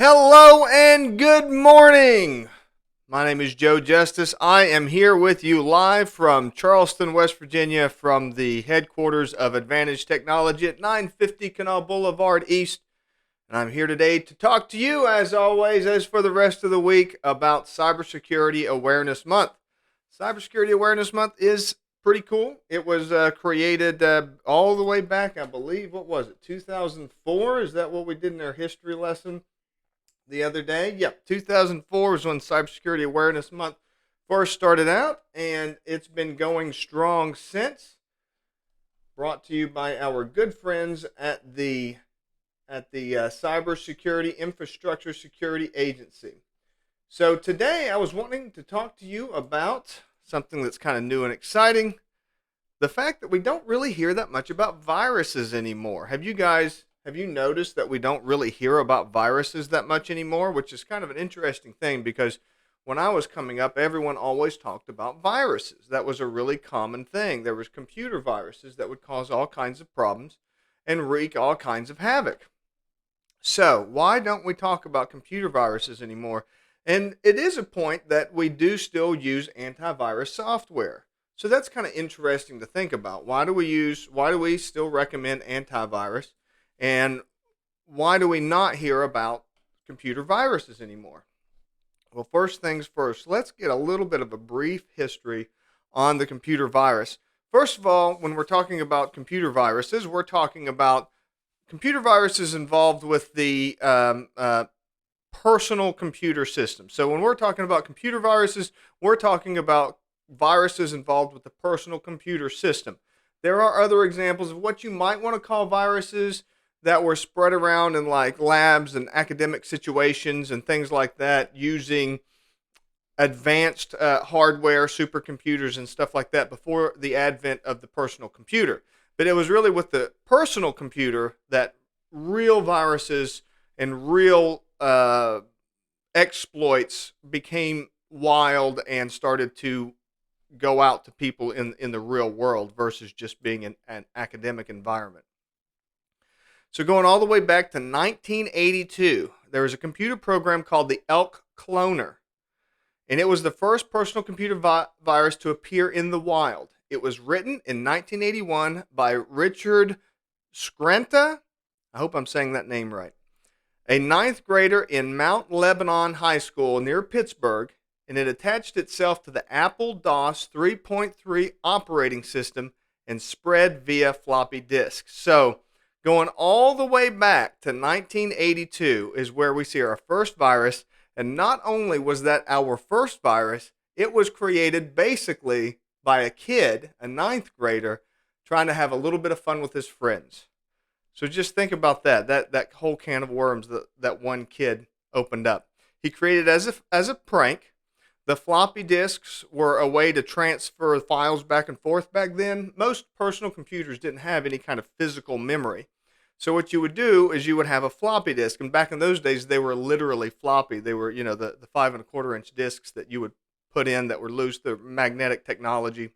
Hello and good morning. My name is Joe Justice. I am here with you live from Charleston, West Virginia, from the headquarters of Advantage Technology at 950 Canal Boulevard East. And I'm here today to talk to you, as always, as for the rest of the week, about Cybersecurity Awareness Month. Cybersecurity Awareness Month is pretty cool. It was created all the way back, I believe, what was it, 2004? Is that what we did in our history lesson the other day? Yep, 2004 was when Cybersecurity Awareness Month first started out, and it's been going strong since. Brought to you by our good friends at the Cybersecurity Infrastructure Security Agency. So today I was wanting to talk to you about something that's kind of new and exciting. The fact that we don't really hear that much about viruses anymore. Have you noticed that we don't really hear about viruses that much anymore? Which is kind of an interesting thing, because when I was coming up, everyone always talked about viruses. That was a really common thing. There was computer viruses that would cause all kinds of problems and wreak all kinds of havoc. So why don't we talk about computer viruses anymore? And it is a point that we do still use antivirus software. So that's kind of interesting to think about. Why do we still recommend antivirus? And why do we not hear about computer viruses anymore? Well, first things first, let's get a little bit of a brief history on the computer virus. First of all, when we're talking about computer viruses, we're talking about computer viruses involved with the personal computer system. So when we're talking about computer viruses, we're talking about viruses involved with the personal computer system. There are other examples of what you might want to call viruses that were spread around in like labs and academic situations and things like that, using advanced hardware, supercomputers and stuff like that before the advent of the personal computer. But it was really with the personal computer that real viruses and real exploits became wild and started to go out to people in the real world versus just being an academic environment. So going all the way back to 1982, there was a computer program called the Elk Cloner, and it was the first personal computer virus to appear in the wild. It was written in 1981 by Richard Skrenta. I hope I'm saying that name right. A ninth grader in Mount Lebanon High School near Pittsburgh, and it attached itself to the Apple DOS 3.3 operating system and spread via floppy disks. So going all the way back to 1982 is where we see our first virus. And not only was that our first virus, it was created basically by a kid, a ninth grader, trying to have a little bit of fun with his friends. So just think about that whole can of worms that one kid opened up. He created as a prank. The floppy disks were a way to transfer files back and forth back then. Most personal computers didn't have any kind of physical memory. So what you would do is you would have a floppy disk, and back in those days they were literally floppy. They were, the 5.25-inch disks that you would put in that were loose, the magnetic technology.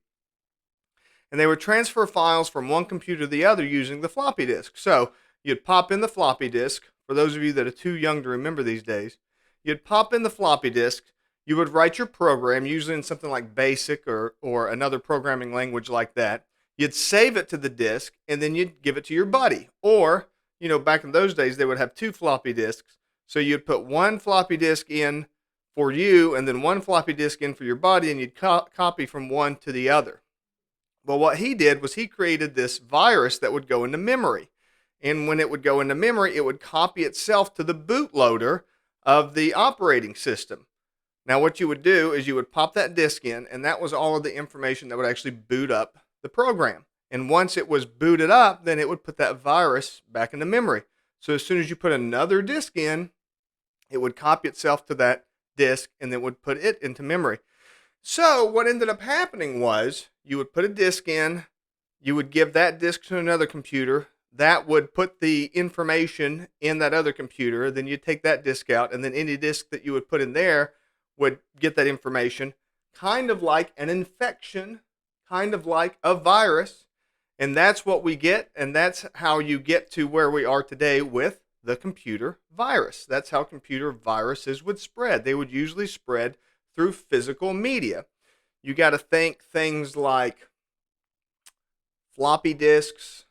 And they would transfer files from one computer to the other using the floppy disk. So you'd pop in the floppy disk. For those of you that are too young to remember these days, you'd pop in the floppy disk. You would write your program, usually in something like BASIC or another programming language like that. You'd save it to the disk, and then you'd give it to your buddy. Or, back in those days, they would have two floppy disks. So you'd put one floppy disk in for you, and then one floppy disk in for your buddy, and you'd copy from one to the other. Well, what he did was he created this virus that would go into memory. And when it would go into memory, it would copy itself to the bootloader of the operating system. Now, what you would do is you would pop that disk in, and that was all of the information that would actually boot up the program. And once it was booted up, then it would put that virus back into memory. So as soon as you put another disk in, it would copy itself to that disk, and then would put it into memory. So what ended up happening was you would put a disk in, you would give that disk to another computer, that would put the information in that other computer, then you'd take that disk out, and then any disk that you would put in there would get that information, kind of like an infection, kind of like a virus. And that's what we get, and that's how you get to where we are today with the computer virus. That's how computer viruses would spread. They would usually spread through physical media. You got to think things like floppy disks,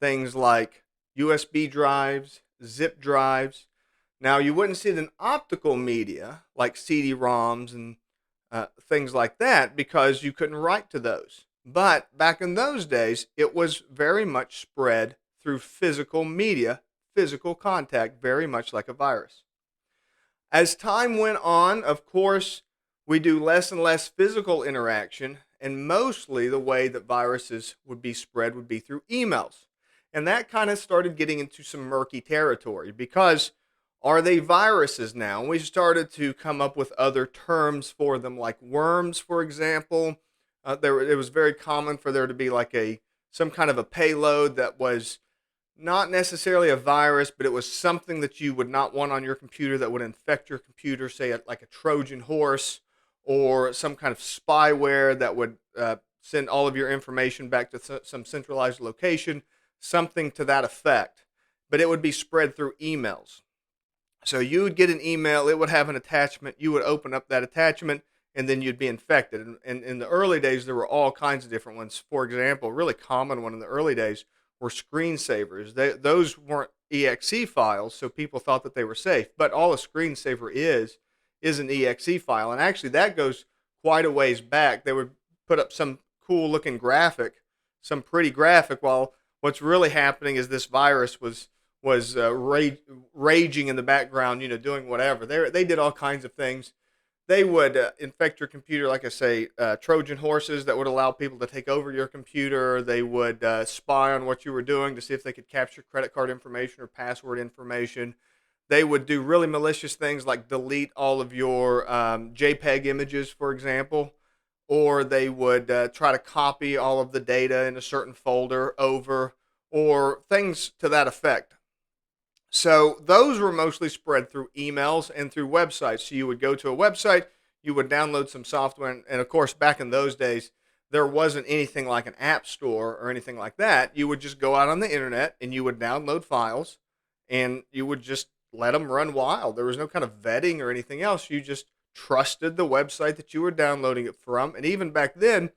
things like USB drives, zip drives. Now, you wouldn't see it in optical media like CD-ROMs and things like that because you couldn't write to those. But back in those days, it was very much spread through physical media, physical contact, very much like a virus. As time went on, of course, we do less and less physical interaction, and mostly the way that viruses would be spread would be through emails. And that kind of started getting into some murky territory because are they viruses now? And we started to come up with other terms for them, like worms, for example. It was very common for there to be like some kind of a payload that was not necessarily a virus, but it was something that you would not want on your computer that would infect your computer, say like a Trojan horse or some kind of spyware that would send all of your information back to some centralized location, something to that effect. But it would be spread through emails. So you would get an email, it would have an attachment, you would open up that attachment, and then you'd be infected. And in the early days, there were all kinds of different ones. For example, a really common one in the early days were screensavers. Those weren't exe files, so people thought that they were safe. But all a screensaver is an exe file. And actually, that goes quite a ways back. They would put up some cool looking graphic, some pretty graphic, while what's really happening is this virus was raging in the background, doing whatever. They did all kinds of things. They would infect your computer, like I say, Trojan horses that would allow people to take over your computer. They would spy on what you were doing to see if they could capture credit card information or password information. They would do really malicious things like delete all of your JPEG images, for example, or they would try to copy all of the data in a certain folder over, or things to that effect. So those were mostly spread through emails and through websites. So you would go to a website, you would download some software, and of course, back in those days, there wasn't anything like an app store or anything like that. You would just go out on the internet and you would download files, and you would just let them run wild. There was no kind of vetting or anything else. You just trusted the website that you were downloading it from. And even back then,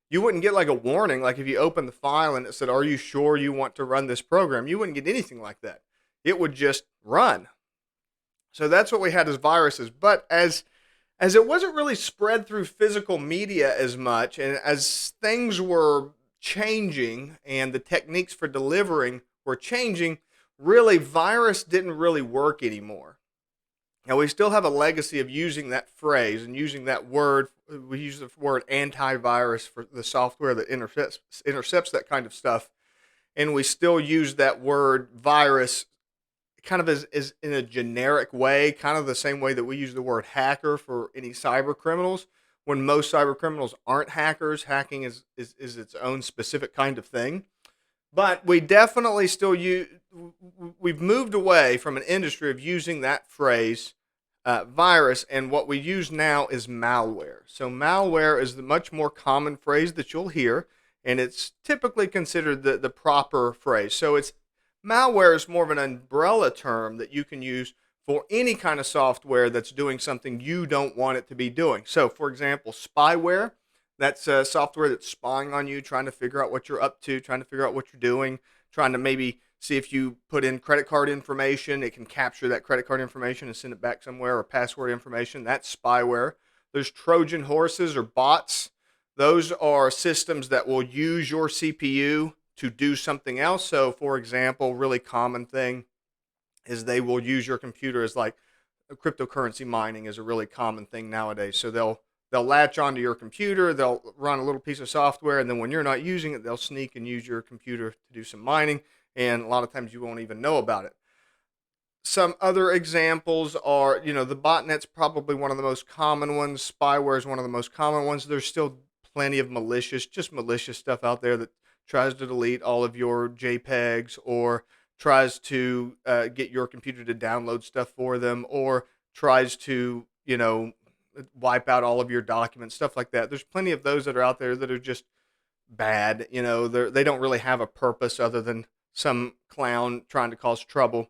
you wouldn't get like a warning, like if you opened the file and it said, "Are you sure you want to run this program?" You wouldn't get anything like that. It would just run. So that's what we had as viruses. But as it wasn't really spread through physical media as much, and as things were changing and the techniques for delivering were changing, really virus didn't really work anymore. Now we still have a legacy of using that phrase and using that word. We use the word antivirus for the software that intercepts that kind of stuff. And we still use that word virus kind of as in a generic way, kind of the same way that we use the word hacker for any cyber criminals. When most cyber criminals aren't hackers, hacking is its own specific kind of thing. But we definitely still we've moved away from an industry of using that phrase, virus, and what we use now is malware. So malware is the much more common phrase that you'll hear, and it's typically considered the proper phrase. So malware is more of an umbrella term that you can use for any kind of software that's doing something you don't want it to be doing. So, for example, spyware, that's software that's spying on you, trying to figure out what you're up to, trying to figure out what you're doing, trying to maybe see if you put in credit card information, it can capture that credit card information and send it back somewhere, or password information. That's spyware. There's Trojan horses or bots. Those are systems that will use your CPU to do something else. So, for example, really common thing is they will use your computer as like cryptocurrency mining is a really common thing nowadays. So they'll latch onto your computer, they'll run a little piece of software, and then when you're not using it, they'll sneak and use your computer to do some mining, and a lot of times you won't even know about it. Some other examples are, the botnet's probably one of the most common ones. Spyware is one of the most common ones. There's still plenty of malicious stuff out there that tries to delete all of your JPEGs, or tries to get your computer to download stuff for them, or tries to, wipe out all of your documents, stuff like that. There's plenty of those that are out there that are just bad. They don't really have a purpose other than some clown trying to cause trouble.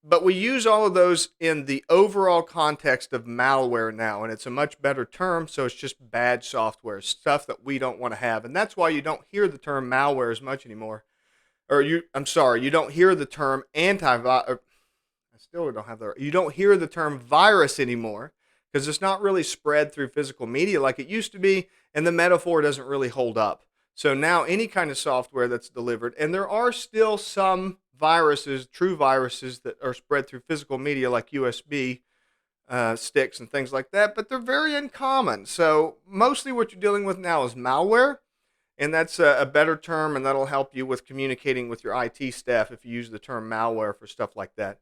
but we use all of those in the overall context of malware now, and it's a much better term. So it's just bad software, stuff that we don't want to have, and that's why you don't hear the term malware as much anymore. I'm sorry, you don't hear the term antivirus. I still don't have the. You don't hear the term virus anymore because it's not really spread through physical media like it used to be, and the metaphor doesn't really hold up. So now any kind of software that's delivered, and there are still some viruses, true viruses that are spread through physical media like USB sticks and things like that, but they're very uncommon. So mostly what you're dealing with now is malware, and that's a better term, and that'll help you with communicating with your IT staff if you use the term malware for stuff like that.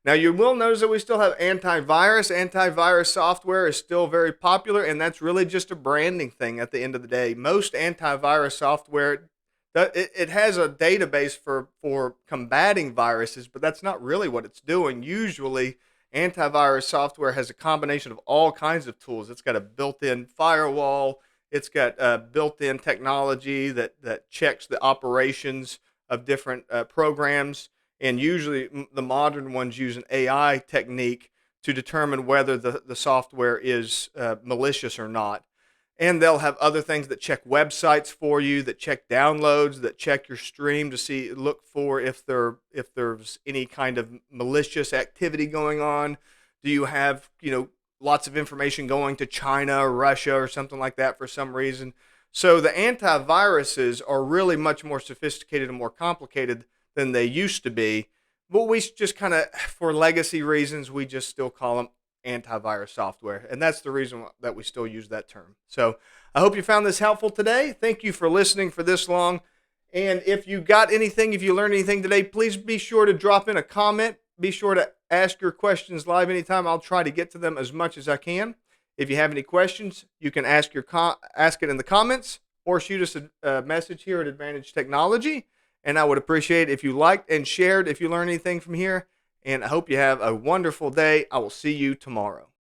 Now, you will notice that we still have antivirus. Antivirus software is still very popular, and that's really just a branding thing at the end of the day. Most antivirus software, it has a database for combating viruses, but that's not really what it's doing. Usually, antivirus software has a combination of all kinds of tools. It's got a built-in firewall. It's got built-in technology that checks the operations of different programs. And usually the modern ones use an AI technique to determine whether the software is malicious or not. And they'll have other things that check websites for you, that check downloads, that check your stream to look for if there's any kind of malicious activity going on. Do you have, lots of information going to China or Russia or something like that for some reason? So the antiviruses are really much more sophisticated and more complicated than they used to be. But we just kind of, for legacy reasons, we just still call them antivirus software. And that's the reason that we still use that term. So I hope you found this helpful today. Thank you for listening for this long. And if you got anything, if you learned anything today, please be sure to drop in a comment. Be sure to ask your questions live anytime. I'll try to get to them as much as I can. If you have any questions, you can ask it in the comments or shoot us a message here at Advantage Technology. And I would appreciate it if you liked and shared if you learned anything from here. And I hope you have a wonderful day. I will see you tomorrow.